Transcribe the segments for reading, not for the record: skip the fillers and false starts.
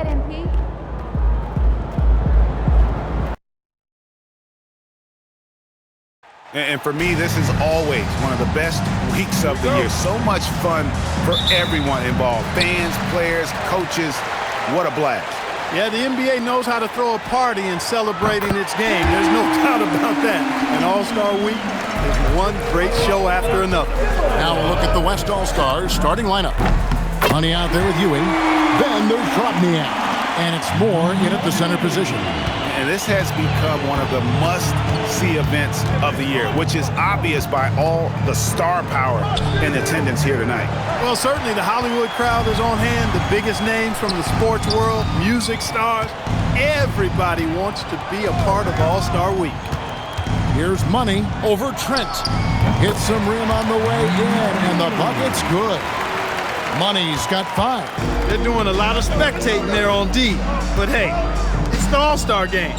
ahead, MP. And for me, this is always one of the best weeks of the year. So much fun for everyone involved. Fans, players, coaches. What a blast. Yeah, the NBA knows how to throw a party in celebrating its game. There's no doubt about that. And All-Star Week is one great show after another. Now a look at the West All-Stars starting lineup. Money out there with Ewing. Then there's Trotniak. And it's Moore in at the center position. And this has become one of the must-see events of the year, which is obvious by all the star power in attendance here tonight. Well, certainly the Hollywood crowd is on hand, the biggest names from the sports world, music stars. Everybody wants to be a part of All-Star Week. Here's Money over Trent. Hits some rim on the way in, and the bucket's good. Money's got 5. They're doing a lot of spectating there on D, but hey, it's the All-Star game.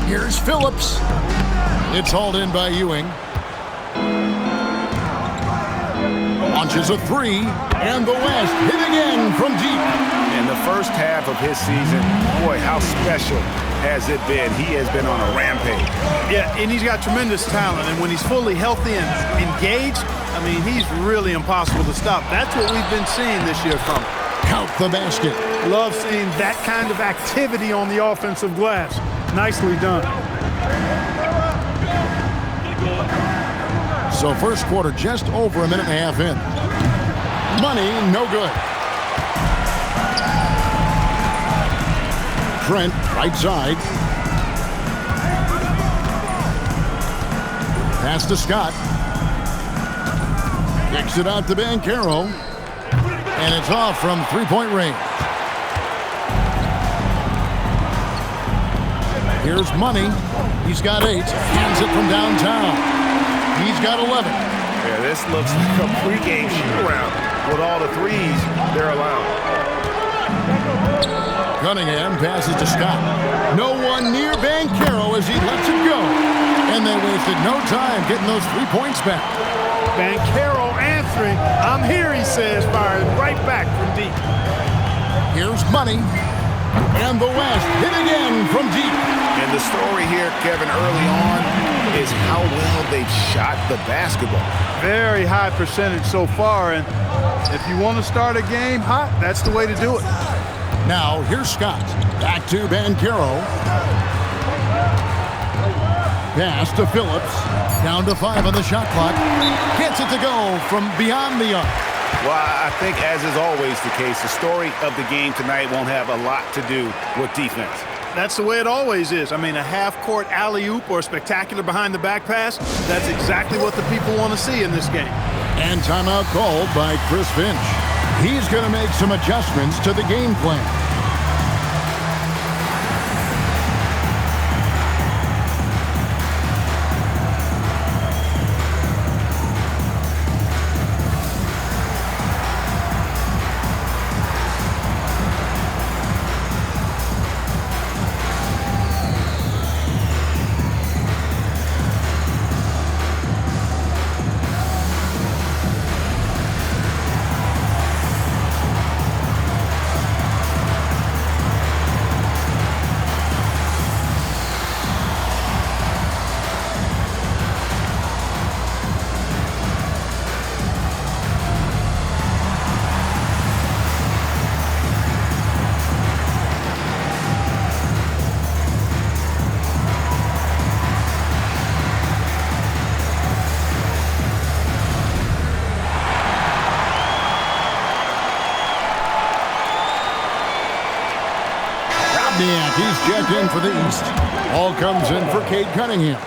Here's Phillips. It's hauled in by Ewing. Launches a 3, and the West hit again from deep. In the first half of his season, boy, how special has it been? He has been on a rampage. Yeah, and he's got tremendous talent, and when he's fully healthy and engaged, I mean, he's really impossible to stop. That's what we've been seeing this year from him. Count the basket. Love seeing that kind of activity on the offensive glass. Nicely done. So first quarter just over a minute and a half in. Money, no good. Trent, right side. Pass to Scott. Kicks it out to Banchero. And it's off from three-point range. Here's Money. He's got 8. Hands it from downtown. He's got 11. Yeah, this looks like a pregame shoot-around with all the threes they're allowing. Cunningham passes to Scott. No one near Banchero as he lets it go. And they wasted no time getting those 3 points back. Banchero answering. I'm here, he says, firing right back from deep. Here's Money. And the West hit again from deep. And the story here, Kevin, early on is how well they've shot the basketball. Very high percentage so far, and if you want to start a game hot, that's the way to do it. Now, here's Scott. Back to Banchero. Pass to Phillips. Down to 5 on the shot clock. Gets it to go from beyond the arc. Well, I think, as is always the case, the story of the game tonight won't have a lot to do with defense. That's the way it always is. I mean, a half-court alley-oop or a spectacular behind-the-back pass, that's exactly what the people want to see in this game. And timeout called by Chris Finch. He's going to make some adjustments to the game plan. He's checked in for the East. All comes in for Cade Cunningham.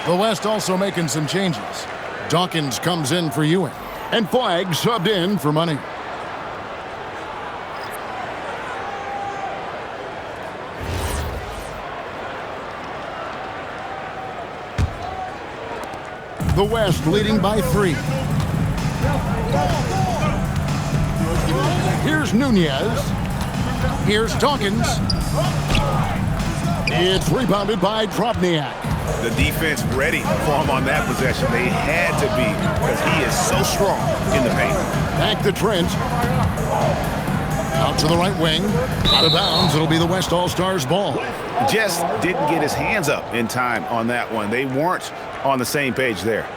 The West also making some changes. Dawkins comes in for Ewing. And Flagg subbed in for Money. The West leading by 3. Here's Nunez. Here's Dawkins. It's rebounded by Trotniak. The defense ready for him on that possession. They had to be because he is so strong in the paint. Back to Trent. Out to the right wing. Out of bounds. It'll be the West All-Stars ball. Just didn't get his hands up in time on that one. They weren't on the same page there.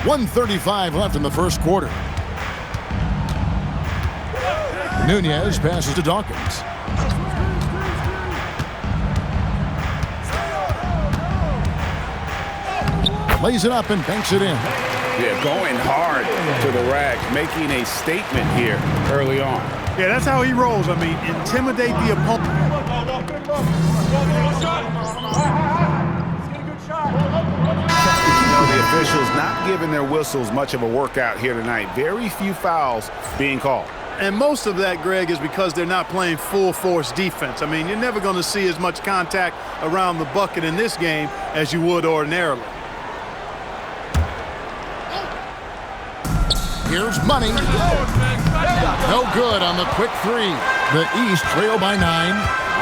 .135 left in the first quarter. Nunez passes to Dawkins. Lays it up and banks it in. Yeah, going hard to the rack, making a statement here early on. Yeah, that's how he rolls. I mean, intimidate the opponent. The officials not giving their whistles much of a workout here tonight. Very few fouls being called. And most of that, Greg, is because they're not playing full-force defense. I mean, you're never going to see as much contact around the bucket in this game as you would ordinarily. Here's Money. No good on the quick three. The East trail by 9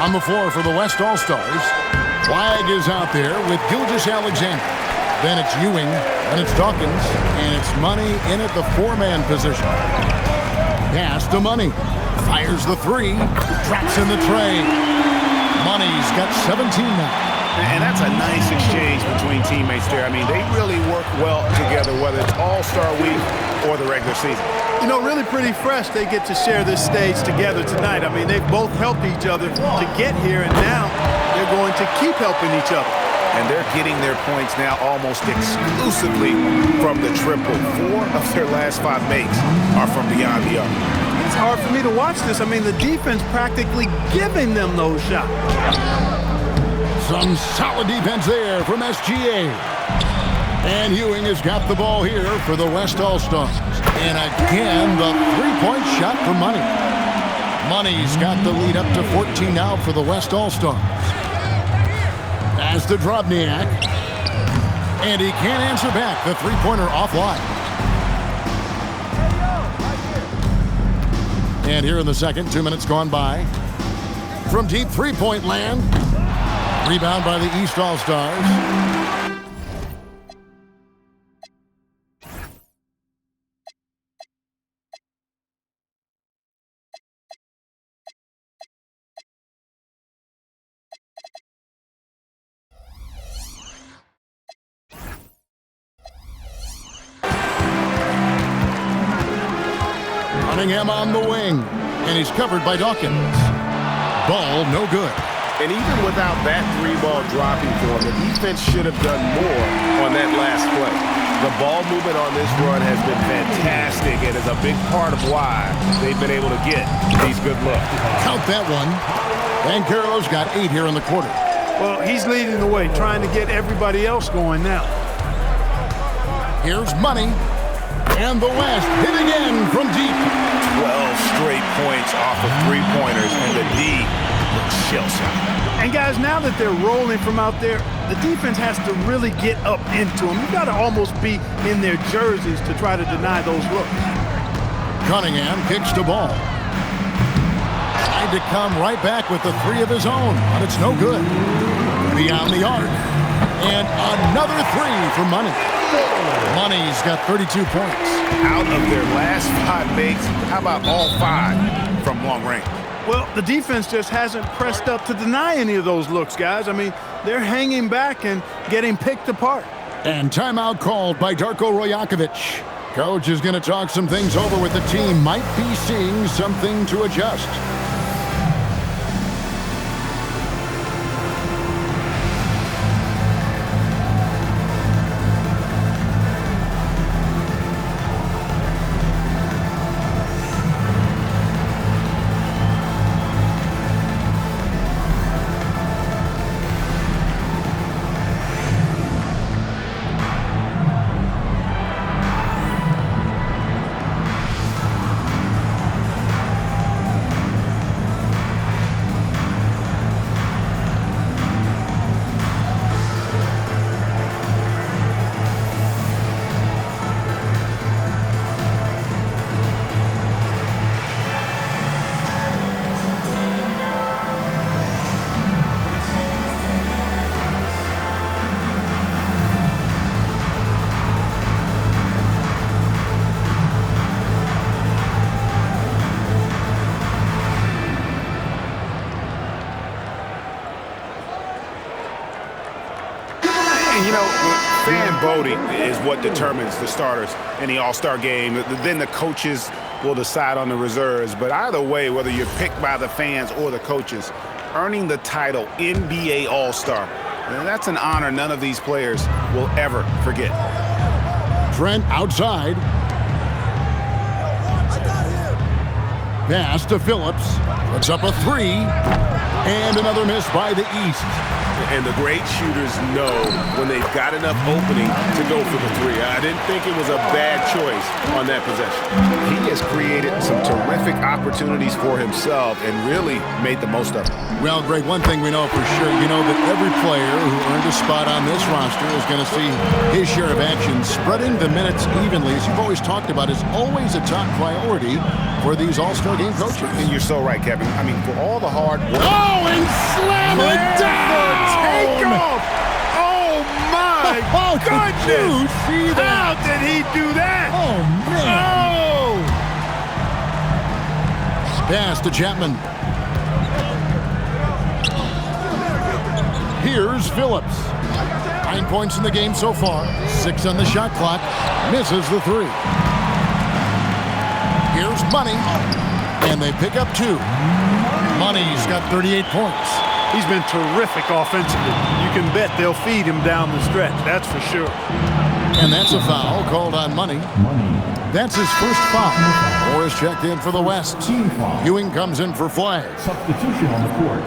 on the floor for the West All-Stars. Flag is out there with Gilgeous-Alexander. Then it's Ewing, and it's Dawkins, and it's Money in at the 4-man position. Pass to Money. Fires the 3. Drops in the tray. Money's got 17 now. And that's a nice exchange between teammates there. I mean, they really work well together, whether it's All-Star Week or the regular season. You know, really pretty fresh they get to share this stage together tonight. I mean, they've both helped each other to get here, and now they're going to keep helping each other. And they're getting their points now almost exclusively from the triple. 4 of their last 5 makes are from beyond the arc. It's hard for me to watch this. I mean, the defense practically giving them those shots. Some solid defense there from SGA. And Ewing has got the ball here for the West All-Stars. And again, the 3-point shot for Money. Money's got the lead up to 14 now for the West All-Stars. As to Drobniak. And he can't answer back. The 3-pointer offline. And here in the second, 2 minutes gone by. From deep 3-point land. Rebound by the East All-Stars. Cunningham on the wing, and he's covered by Dawkins. Ball no good. And even without that 3-ball dropping for him, the defense should have done more on that last play. The ball movement on this run has been fantastic and is a big part of why they've been able to get these good looks. Count that one. Banchero's got 8 here in the quarter. Well, he's leading the way, trying to get everybody else going now. Here's Money. And the West hit again from deep. 12 straight points off of 3-pointers, and the D looks shell-shocked. And guys, now that they're rolling from out there, the defense has to really get up into them. You've got to almost be in their jerseys to try to deny those looks. Cunningham kicks the ball. Tried to come right back with the 3 of his own, but it's no good. Beyond the arc. And another 3 for Money. Money's got 32 points. Out of their last 5 makes, how about all 5 from long range? Well, the defense just hasn't pressed up to deny any of those looks, guys. I mean, they're hanging back and getting picked apart. And timeout called by Darko Rajakovic. Coach is going to talk some things over with the team. Might be seeing something to adjust. You know, fan voting is what determines the starters in the All-Star game. Then the coaches will decide on the reserves. But either way, whether you're picked by the fans or the coaches, earning the title NBA All-Star, that's an honor none of these players will ever forget. Trent outside. Pass to Phillips. Puts up a three. And another miss by the East. And the great shooters know when they've got enough opening to go for the three. I didn't think it was a bad choice on that possession. He has created some terrific opportunities for himself and really made the most of it. Well, Greg, one thing we know for sure, you know that every player who earned a spot on this roster is going to see his share of action. Spreading the minutes evenly, as you've always talked about, is always a top priority for these All-Star game coaches. And you're so right, Kevin. I mean, for all the hard work. Oh, and slam it down! Take off! Oh, my goodness! Did you see that? How did he do that? Oh, man. Oh! Pass to Chapman. Here's Phillips. 9 points in the game so far. 6 on the shot clock. Misses the three. Here's Money. And they pick up 2. Money's got 38 points. He's been terrific offensively. You can bet they'll feed him down the stretch. That's for sure. And that's a foul called on Money. That's his first foul. Morris checked in for the West. Ewing comes in for flag. Substitution on the court.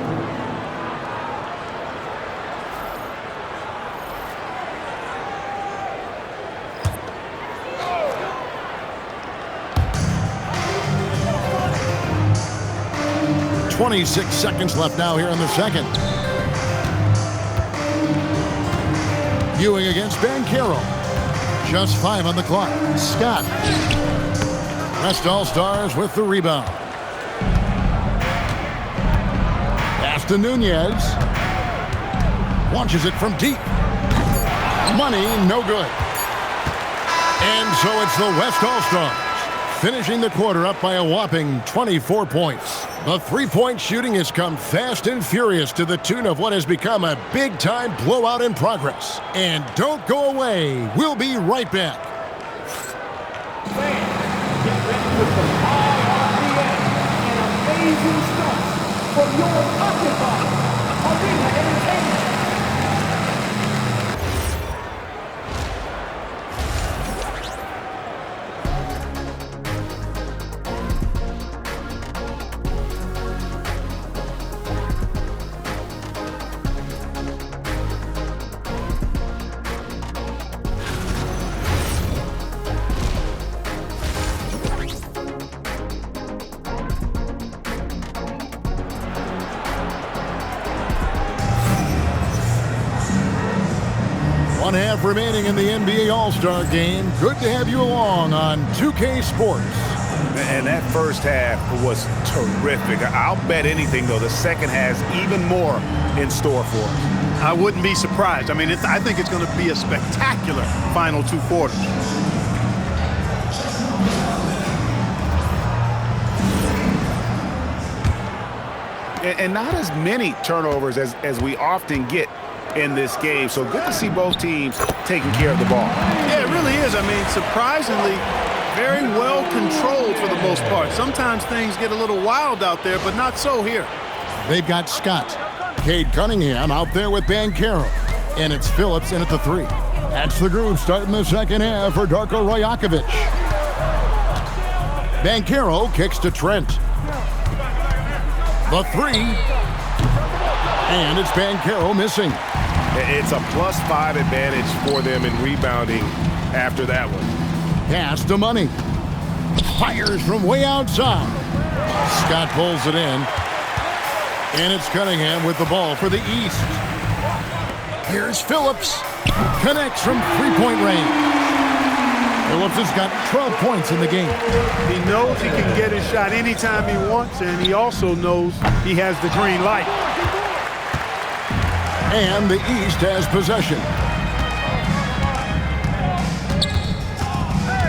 .26 seconds left now here in the second. Ewing against Banchero. Just 5 on the clock. Scott. West All-Stars with the rebound. Pass to Nunez. Launches it from deep. Money, no good. And so it's the West All-Stars finishing the quarter up by a whopping 24 points. The three-point shooting has come fast and furious to the tune of what has become a big-time blowout in progress. And don't go away. We'll be right back. Fans, get ready with some RRBS and amazing stuff from your Occupy Arena Entertainment. One half remaining in the NBA All-Star game. Good to have you along on 2K Sports. And that first half was terrific. I'll bet anything, though, the second has even more in store for us. I wouldn't be surprised. I mean, I think it's going to be a spectacular final 2 quarters. And not as many turnovers as we often get in this game. So good to see both teams taking care of the ball. Yeah, it really is. I mean, surprisingly, very well controlled for the most part. Sometimes things get a little wild out there, but not so here. They've got Scott. Cade Cunningham out there with Banchero. And it's Phillips in at the 3. That's the groove starting the second half for Darko Rajakovic. Banchero kicks to Trent. The 3. And it's Banchero missing. It's a +5 advantage for them in rebounding after that one. Pass to Money. Fires from way outside. Scott pulls it in. And it's Cunningham with the ball for the East. Here's Phillips. Connects from three-point range. Phillips has got 12 points in the game. He knows he can get his shot anytime he wants, and he also knows he has the green light. And the East has possession.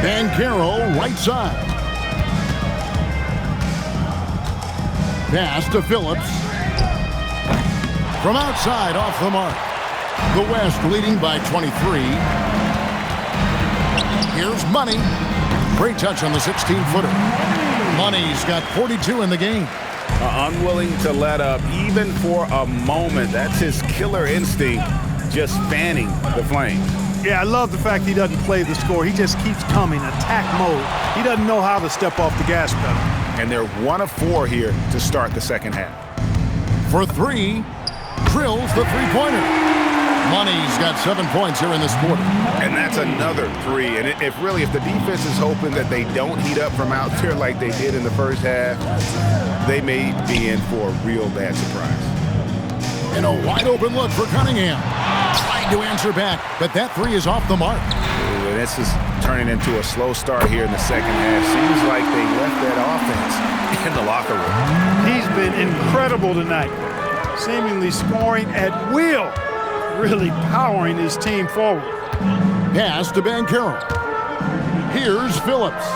Banchero right side. Pass to Phillips. From outside off the mark. The West leading by 23. Here's Money. Great touch on the 16-footer. Money's got 42 in the game. Unwilling to let up even for a moment. That's his killer instinct, just fanning the flames. Yeah, I love the fact he doesn't play the score. He just keeps coming, attack mode. He doesn't know how to step off the gas pedal. And they're 1 of 4 here to start the second half. For 3, drills the three-pointer. Money's got 7 points here in this quarter. And that's another 3. And if the defense is hoping that they don't heat up from out there like they did in the first half, they may be in for a real bad surprise. And a wide-open look for Cunningham. Trying to answer back, but that 3 is off the mark. Ooh, and this is turning into a slow start here in the second half. Seems like they left that offense in the locker room. He's been incredible tonight, seemingly scoring at will, really powering his team forward. Pass to Banchero. Here's Phillips.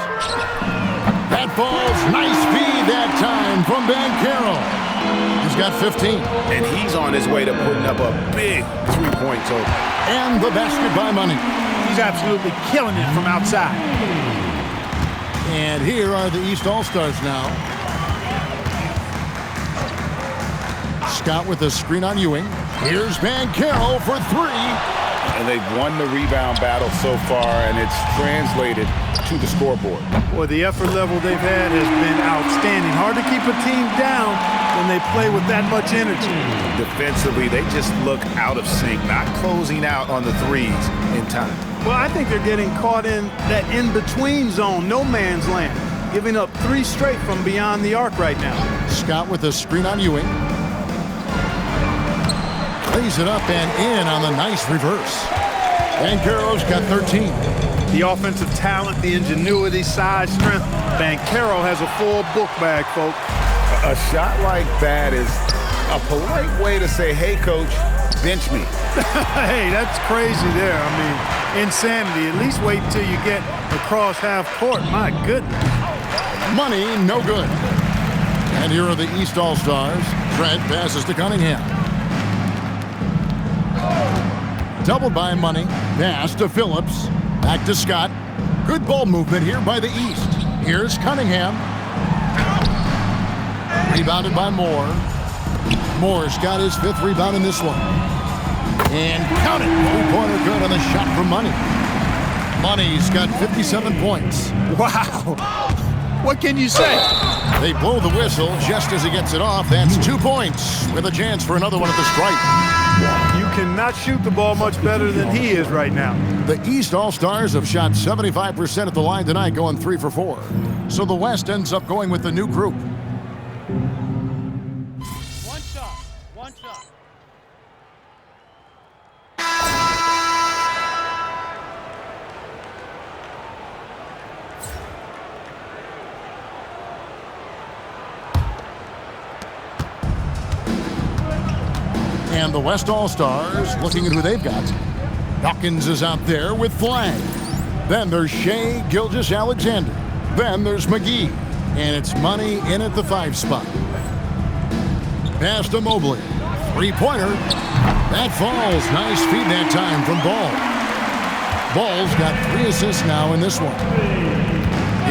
That ball's nice feed that time from Banchero. He's got 15. And he's on his way to putting up a big three-point total. And the basket by Money. He's absolutely killing it from outside. And here are the East All-Stars now. Scott with a screen on Ewing. Here's Banchero for 3. And they've won the rebound battle so far, and it's translated to the scoreboard. Boy, the effort level they've had has been outstanding. Hard to keep a team down when they play with that much energy. Defensively, they just look out of sync, not closing out on the threes in time. Well, I think they're getting caught in that in-between zone, no man's land, giving up 3 straight from beyond the arc right now. Scott with a screen on Ewing. Lays it up and in on the nice reverse. Banchero's got 13. The offensive talent, the ingenuity, size, strength. Banchero has a full book bag, folks. A shot like that is a polite way to say, hey, coach, bench me. Hey, that's crazy there. I mean, insanity. At least wait until you get across half court. My goodness. Money, no good. And here are the East All-Stars. Trent passes to Cunningham. Doubled by Money. Pass to Phillips. Back to Scott. Good ball movement here by the East. Here's Cunningham. Rebounded by Moore. Moore's got his 5th rebound in this one. And count it. Three-pointer good on the shot from Money. Money's got 57 points. Wow. What can you say? They blow the whistle just as he gets it off. That's 2 points with a chance for another one at the stripe. You cannot shoot the ball much better than he is right now. The East All-Stars have shot 75% at the line tonight, going 3 for 4. So the West ends up going with the new group. One shot. One shot. And the West All-Stars looking at who they've got. Dawkins is out there with Flag. Then there's Shea Gilgeous-Alexander. Then there's McGee. And it's Money in at the 5 spot. Pass to Mobley. Three-pointer. That falls. Nice feed that time from Ball. Ball's got 3 assists now in this one.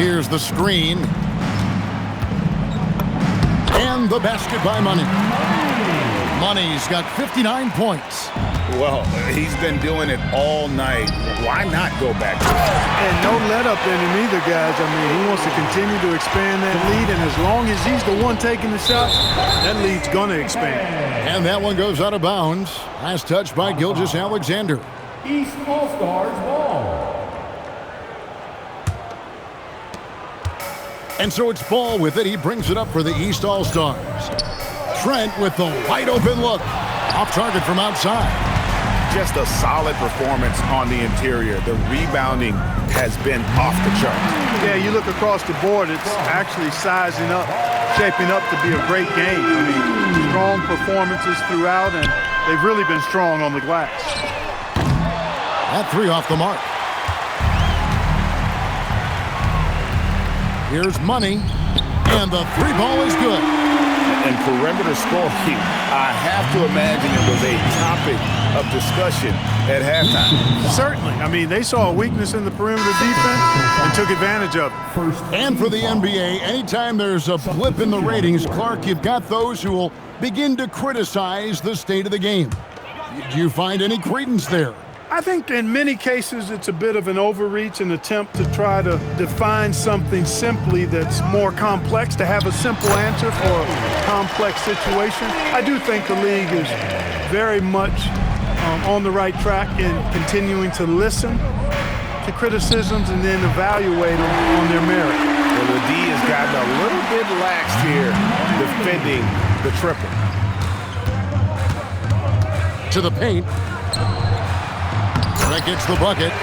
Here's the screen. And the basket by Money. Money's got 59 points. Well, he's been doing it all night. Why not go back to it? And no let-up in him either, guys. I mean, he wants to continue to expand that lead, and as long as he's the one taking the shot, that lead's going to expand. And that one goes out of bounds. Last touch by Gilgeous-Alexander. East All-Stars ball. And so it's Ball with it. He brings it up for the East All-Stars. Trent with the wide-open look. Off target from outside. Just a solid performance on the interior. The rebounding has been off the chart. Yeah, you look across the board, it's actually sizing up, shaping up to be a great game. I mean, strong performances throughout, and they've really been strong on the glass. That 3 off the mark. Here's Money, and the 3 ball is good. And perimeter scoring, I have to imagine it was a topic of discussion at halftime. Certainly. I mean, they saw a weakness in the perimeter defense and took advantage of it. And for the NBA, anytime there's a blip in the ratings, Clark, you've got those who will begin to criticize the state of the game. Do you find any credence there? I think in many cases it's a bit of an overreach, an attempt to try to define something simply that's more complex, to have a simple answer for a complex situation. I do think the league is very much on the right track in continuing to listen to criticisms and then evaluate them on their merit. Well, the D has gotten a little bit lax here defending the triple. To the paint. That gets the bucket.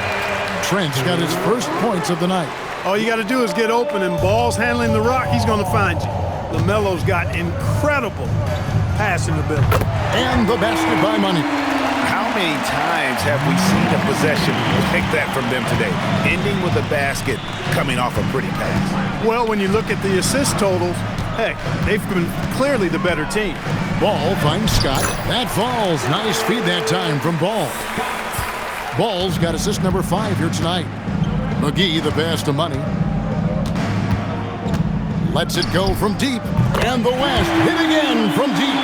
Trent's got his first points of the night. All you got to do is get open, and Ball's handling the rock, he's going to find you. LaMelo's got incredible passing ability. And the basket by Money. How many times have we seen a possession like that from them today? Ending with a basket coming off a pretty pass. Well, when you look at the assist totals, heck, they've been clearly the better team. Ball finds Scott. That falls. Nice feed that time from Ball. Ball's got assist number 5 here tonight. McGee, the pass to Money. Lets it go from deep. And the West hit again from deep.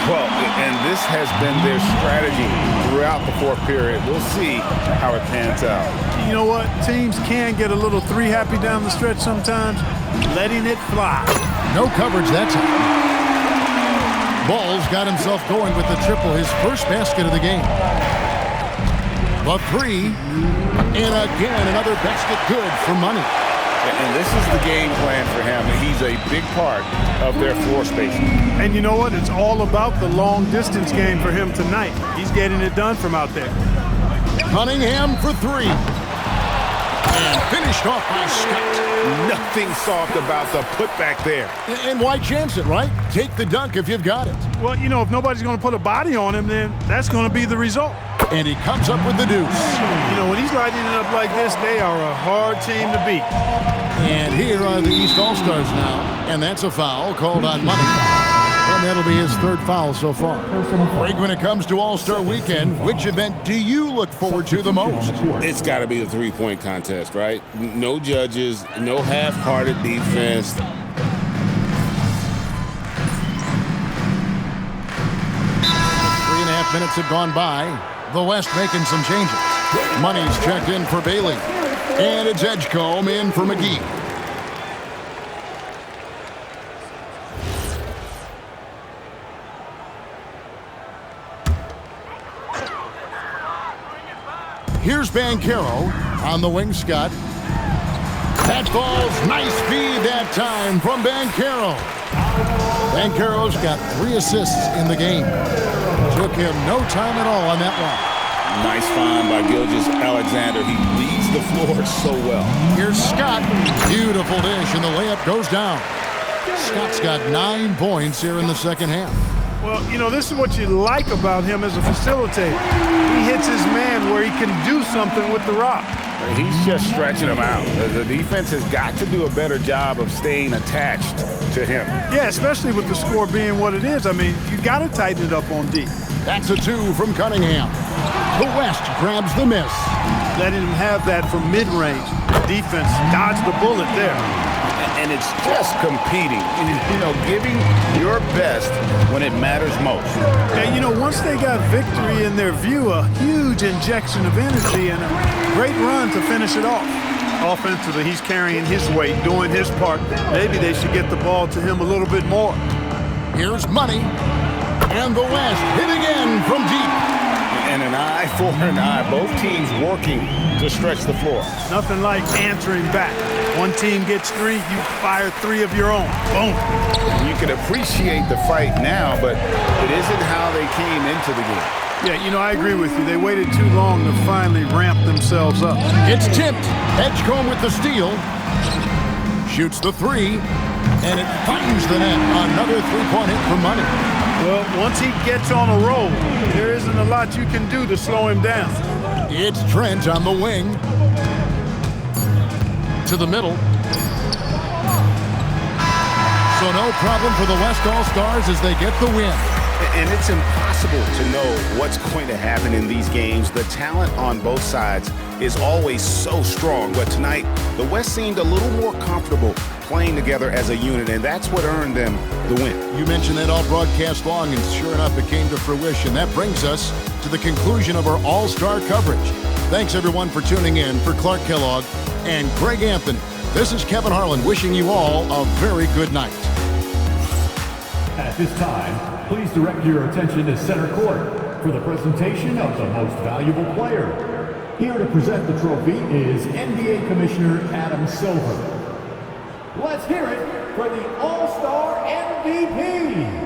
Well, and this has been their strategy throughout the fourth period. We'll see how it pans out. You know what? Teams can get a little three happy down the stretch sometimes. Letting it fly. No coverage that time. Ball's got himself going with the triple, his first basket of the game. The 3, and again another basket good for Money. And this is the game plan for him. He's a big part of their floor spacing. And you know what? It's all about the long distance game for him tonight. He's getting it done from out there. Cunningham for 3. And finished off by Scott. Nothing soft about the putback there. And why chance it, right? Take the dunk if you've got it. Well, you know, if nobody's going to put a body on him, then that's going to be the result. And he comes up with the deuce. You know, when he's lighting it up like this, they are a hard team to beat. And here are the East All-Stars now. And that's a foul called on Money. And that'll be his 3rd foul so far. Greg, when it comes to All-Star Weekend, which event do you look forward to the most? It's got to be the three-point contest, right? No judges, no half-hearted defense. 3.5 minutes have gone by. The West making some changes. Money's checked in for Bailey. And it's Edgecombe in for McGee. Here's Banchero on the wing, Scott. That ball's nice feed that time from Banchero. Banchero's got 3 assists in the game. Took him no time at all on that one. Nice find by Gilgeous-Alexander. He leads the floor so well. Here's Scott. Beautiful dish, and the layup goes down. Scott's got 9 points here in the second half. Well, you know, this is what you like about him as a facilitator. He hits his man where he can do something with the rock. He's just stretching him out. The defense has got to do a better job of staying attached to him. Yeah, especially with the score being what it is. I mean, you got to tighten it up on D. That's a 2 from Cunningham. The West grabs the miss. Letting him have that from mid-range. Defense dodged the bullet there. And it's just competing, you know, giving your best when it matters most. And, you know, once they got victory in their view, a huge injection of energy and a great run to finish it off. Offensively, he's carrying his weight, doing his part. Maybe they should get the ball to him a little bit more. Here's Money. And the West hit again from deep. And an eye for an eye. Both teams working to stretch the floor. Nothing like answering back. One team gets 3, you fire 3 of your own. Boom. You can appreciate the fight now, but it isn't how they came into the game. Yeah, you know, I agree with you. They waited too long to finally ramp themselves up. It's tipped. Edgecombe with the steal. Shoots the 3. And it finds the net. Another 3-point hit for Money. Well, once he gets on a roll, there isn't a lot you can do to slow him down. It's Trent on the wing. To the middle. So no problem for the West All-Stars as they get the win. And it's impossible to know what's going to happen in these games. The talent on both sides is always so strong. But tonight, the West seemed a little more comfortable playing together as a unit, and that's what earned them the win. You mentioned that all broadcast long, and sure enough, it came to fruition. That brings us to the conclusion of our All-Star coverage. Thanks, everyone, for tuning in. For Clark Kellogg and Greg Anthony, this is Kevin Harlan wishing you all a very good night. At this time, please direct your attention to center court for the presentation of the most valuable player. Here to present the trophy is NBA Commissioner Adam Silver. Let's hear it for the All-Star MVP.